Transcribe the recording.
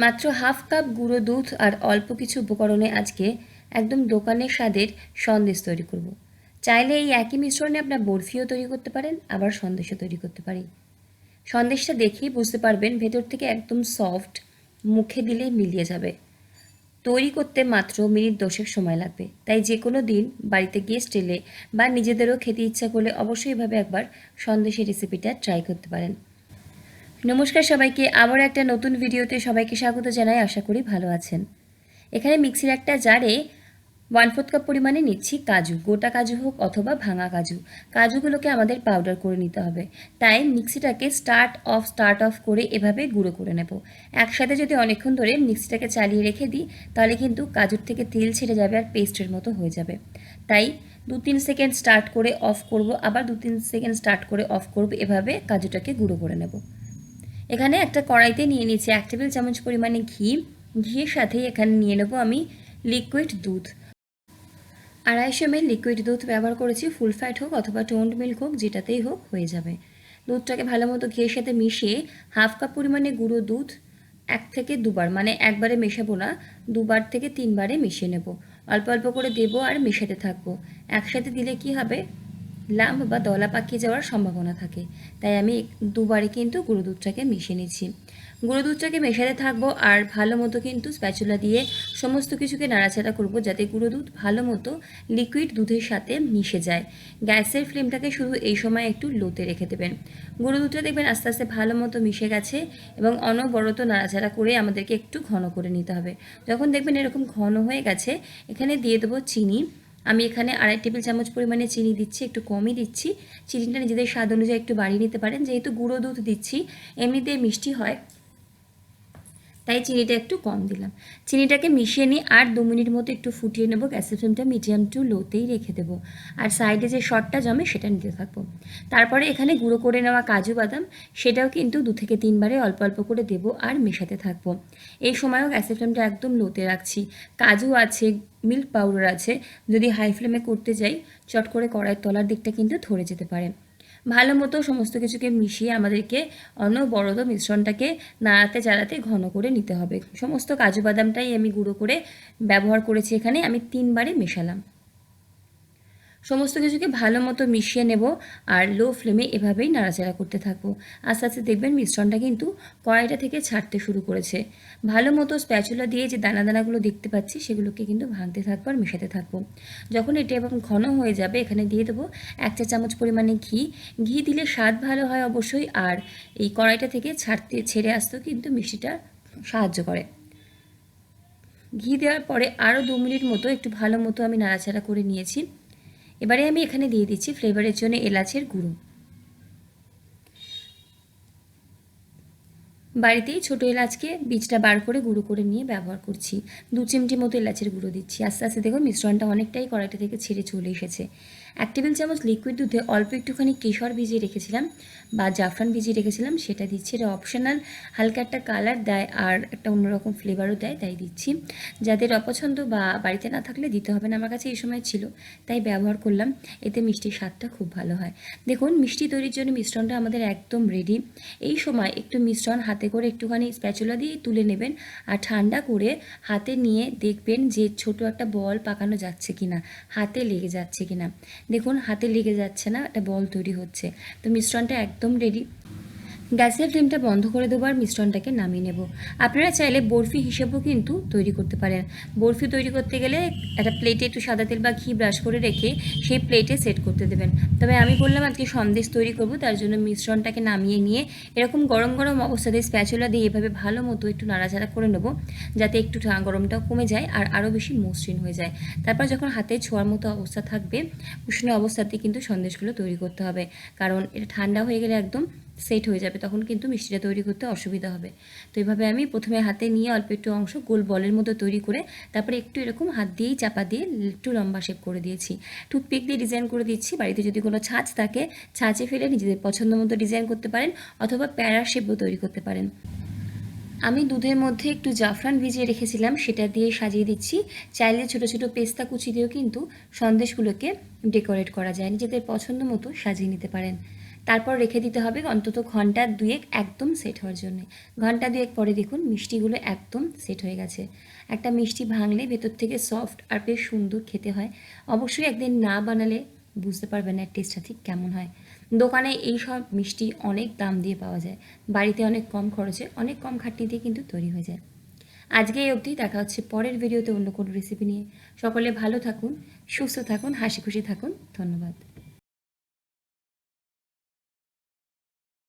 মাত্র half cup গুঁড়ো দুধ আর অল্প কিছু উপকরণে আজকে একদম দোকানের স্বাদের সন্দেশ তৈরি করব। চাইলে এই একই মিশ্রণে আপনার বরফিও তৈরি করতে পারেন, আবার সন্দেশও তৈরি করতে পারি। সন্দেশটা দেখেই বুঝতে পারবেন ভেতর থেকে একদম সফট, মুখে দিলে মিলিয়ে যাবে। তৈরি করতে মাত্র মিনিট 10 সময় লাগবে, তাই যে কোনো দিন বাড়িতে গেস্ট এলে বা নিজেদেরও খেতে ইচ্ছা করলে অবশ্যই এভাবে একবার সন্দেশের রেসিপিটা ট্রাই করতে পারেন। নমস্কার সবাইকে, আবার একটা নতুন ভিডিওতে সবাইকে স্বাগত জানাই। আশা করি ভালো আছেন। এখানে মিক্সির একটা জারে 1/4 কাপ পরিমাণে নিচ্ছি কাজু, গোটা কাজু হোক অথবা ভাঙা কাজু। কাজুগুলোকে আমাদের পাউডার করে নিতে হবে, তাই মিক্সিটাকে স্টার্ট অফ করে এভাবে গুঁড়ো করে নেব। একসাথে যদি অনেকক্ষণ ধরে মিক্সিটাকে চালিয়ে রেখে দিই তাহলে কিন্তু কাজুর থেকে তেল ছেড়ে যাবে আর পেস্টের মতো হয়ে যাবে। তাই 2-3 সেকেন্ড স্টার্ট করে অফ করব, আবার 2-3 সেকেন্ড স্টার্ট করে অফ করব, এভাবে কাজুটাকে গুঁড়ো করে নেব। এখানে একটা কড়াইতে নিয়ে নিচ্ছি 1 টেবিল চামচ পরিমাণে ঘি। ঘিয়ের সাথে এখানে নিয়ে নেব আমি লিকুইড দুধ। 250 ml লিকুইড দুধ ব্যবহার করেছি, ফুল ফ্যাট হোক অথবা টোন্ড মিল্ক হোক, যেটাতেই হোক হয়ে যাবে। দুধটাকে ভালো মতো ঘিয়ের সাথে মিশিয়ে হাফ কাপ পরিমাণে গুঁড়ো দুধ 1 থেকে 2 বার, মানে একবারে মেশাবো না, 2 বার থেকে 3 বারে মিশিয়ে নেব। অল্প অল্প করে দেবো আর মেশাতে থাকবো। একসাথে দিলে কি হবে, লাম্প বা দলা পাকিয়ে যাওয়ার সম্ভাবনা থাকে, তাই আমি 2 বারে কিন্তু গুঁড়ো দুধটাকে মিশিয়ে নিচ্ছি। গুঁড়ো দুধটাকে মেশাতে থাকবো আর ভালো মতো কিন্তু স্প্যাচুলা দিয়ে সমস্ত কিছুকে নাড়াচাড়া করব, যাতে গুঁড়ো দুধ ভালো মতো লিকুইড দুধের সাথে মিশে যায়। গ্যাসের ফ্লেমটাকে শুধু এই সময় একটু লোতে রেখে দেবেন। গুঁড়ো দুধটা দেখবেন আস্তে আস্তে ভালো মতো মিশে গেছে এবং অনবরত নাড়াচাড়া করে আমাদেরকে একটু ঘন করে নিতে হবে। যখন দেখবেন এরকম ঘন হয়ে গেছে, এখানে দিয়ে দেবো চিনি। আমি এখানে 2.5 টেবিল চামচ পরিমাণে চিনি দিচ্ছি, একটু কমই দিচ্ছি। চিনিটা নিজেদের স্বাদ অনুযায়ী একটু বাড়িয়ে নিতে পারেন, যেহেতু গুঁড়ো দুধ দিচ্ছি এমনিতে মিষ্টি হয়, তাই চিনিটা একটু কম দিলাম। চিনিটাকে মিশিয়ে নিই আর 2 মিনিট মতো একটু ফুটিয়ে নেব। গ্যাসের ফ্লেমটা মিডিয়াম টু লোতেই রেখে দেবো আর সাইডে যে শর্টটা জমে সেটা নিতে থাকবো। তারপরে এখানে গুঁড়ো করে নেওয়া কাজু বাদাম, সেটাও কিন্তু 2 থেকে 3 বারে অল্প অল্প করে দেবো আর মেশাতে থাকবো। এই সময়ও গ্যাসের ফ্লেমটা একদম লোতে রাখছি। কাজু আছে, মিল্ক পাউডার আছে, যদি হাই ফ্লেমে করতে যাই চট করে কড়াইয়ের তলার দিকটা কিন্তু ধরে যেতে পারে। ভালো মতো সমস্ত কিছুকে মিশিয়ে আমাদেরকে অনবরত মিশ্রণটাকে নাড়াতে চাড়াতে ঘন করে নিতে হবে। সমস্ত কাজু বাদামটাই আমি গুঁড়ো করে ব্যবহার করেছি, এখানে আমি 3 বারে মেশালাম। সমস্ত কিছুকে ভালো মতো মিশিয়ে নেব আর লো ফ্লেমে এভাবেই নাড়াচাড়া করতে থাকবো। আস্তে আস্তে দেখবেন মিশ্রণটা কিন্তু কড়াইটা থেকে ছাড়তে শুরু করেছে। ভালো মতো স্প্যাচুলা দিয়ে যে দানা দানাগুলো দেখতে পাচ্ছি সেগুলোকে কিন্তু ভাঙতে থাকবো আর মেশাতে থাকবো। যখন এটা এবং ঘন হয়ে যাবে, এখানে দিয়ে দেবো 1 চা চামচ পরিমাণে ঘি। ঘি দিলে স্বাদ ভালো হয় অবশ্যই, আর এই কড়াইটা থেকে ছেড়ে আসতেও কিন্তু মিষ্টিটা সাহায্য করে। ঘি দেওয়ার পরে আরও 2 মিনিট মতো একটু ভালো মতো আমি নাড়াচাড়া করে নিয়েছি। এবারে আমি এখানে দিয়ে দিচ্ছি ফ্লেভারের জন্য এলাচের গুঁড়ো। বাড়িতেই ছোটো এলাচকে বীজটা বার করে গুঁড়ো করে নিয়ে ব্যবহার করছি। 2 চিমটি মতো এলাচের গুঁড়ো দিচ্ছি। আস্তে আস্তে দেখো মিশ্রণটা অনেকটাই কড়াইটা থেকে ছেড়ে চলে এসেছে। 1 টেবিল চামচ লিকুইড দুধে অল্প একটুখানি কেশর ভিজিয়ে রেখেছিলাম বা জাফরান ভিজিয়ে রেখেছিলাম, সেটা দিচ্ছি। এটা অপশনাল, হালকা একটা কালার দেয় আর একটা অন্যরকম ফ্লেভারও দেয়, তাই দিচ্ছি। যাদের অপছন্দ বা বাড়িতে না থাকলে দিতে হবে না, আমার কাছে এই সময় ছিল তাই ব্যবহার করলাম। এতে মিষ্টির স্বাদটা খুব ভালো হয়। দেখুন মিষ্টি তৈরির জন্য মিশ্রণটা আমাদের একদম রেডি। এই সময় একটু মিশ্রণ হাতে করে একটুখানি স্প্যাচুলা দিয়ে তুলে নেবেন আর ঠান্ডা করে হাতে নিয়ে দেখবেন যে ছোট একটা বল পাকানো যাচ্ছে কিনা, হাতে লেগে যাচ্ছে কিনা। দেখুন হাতে লেগে যাচ্ছে না, একটা বল তৈরি হচ্ছে। তো মিশ্রণটা একদম রেডি। গ্যাসের ফ্লেমটা বন্ধ করে দেবো আর মিশ্রণটাকে নামিয়ে নেব। আপনারা চাইলে বরফি হিসেবেও কিন্তু তৈরি করতে পারেন। বরফি তৈরি করতে গেলে একটা প্লেটে একটু সাদা তেল বা ঘি ব্রাশ করে রেখে সেই প্লেটে সেট করতে দেবেন। তবে আমি বললাম আজকে সন্দেশ তৈরি করব, তার জন্য মিশ্রণটাকে নামিয়ে নিয়ে এরকম গরম গরম অবস্থাতে স্প্যাচুলা দিয়ে এভাবে ভালো মতো একটু নাড়াচাড়া করে নেব, যাতে একটু গরমটাও কমে যায় আর আরও বেশি মসৃণ হয়ে যায়। তারপর যখন হাতে ছোঁয়ার মতো অবস্থা থাকবে, উষ্ণ অবস্থাতে কিন্তু সন্দেশগুলো তৈরি করতে হবে, কারণ এটা ঠান্ডা হয়ে গেলে একদম সেট হয়ে যাবে, তখন কিন্তু মিষ্টিটা তৈরি করতে অসুবিধা হবে। তো এইভাবে আমি প্রথমে হাতে নিয়ে অল্প একটু অংশ গোল বলের মতো তৈরি করে তারপরে একটু এরকম হাত দিয়েই চাপা দিয়ে একটু লম্বা শেপ করে দিয়েছি। টুথপিক দিয়ে ডিজাইন করে দিচ্ছি। বাড়িতে যদি কোনো ছাঁচ থাকে ছাঁচে ফেলে নিজেদের পছন্দ মতো ডিজাইন করতে পারেন অথবা প্যারা শেপও তৈরি করতে পারেন। আমি দুধের মধ্যে একটু জাফরান ভিজিয়ে রেখেছিলাম, সেটা দিয়ে সাজিয়ে দিচ্ছি। চাইলে ছোটো ছোটো পেস্তা কুচি দিয়েও কিন্তু সন্দেশগুলোকে ডেকোরেট করা যায়, নিজেদের পছন্দ মতো সাজিয়ে নিতে পারেন। তারপর রেখে দিতে হবে অন্তত ঘন্টা দুয়েক একদম সেট হওয়ার জন্য। ঘন্টা দুয়েক পরে দেখুন মিষ্টিগুলো একদম সেট হয়ে গেছে। একটা মিষ্টি ভাঙলে ভেতর থেকে সফট আর বেশ সুন্দর খেতে হয়। অবশ্যই একদিন না বানালে বুঝতে পারবেন না টেস্টটা ঠিক কেমন হয়। দোকানে এই সব মিষ্টি অনেক দাম দিয়ে পাওয়া যায়, বাড়িতে অনেক কম খরচে অনেক কম খাটনিতেই কিন্তু তৈরি হয়ে যায়। আজকে এই অবধি, দেখা হচ্ছে পরের ভিডিওতে অন্য কোনো রেসিপি নিয়ে। সকলে ভালো থাকুন, সুস্থ থাকুন, হাসি খুশি থাকুন। ধন্যবাদ।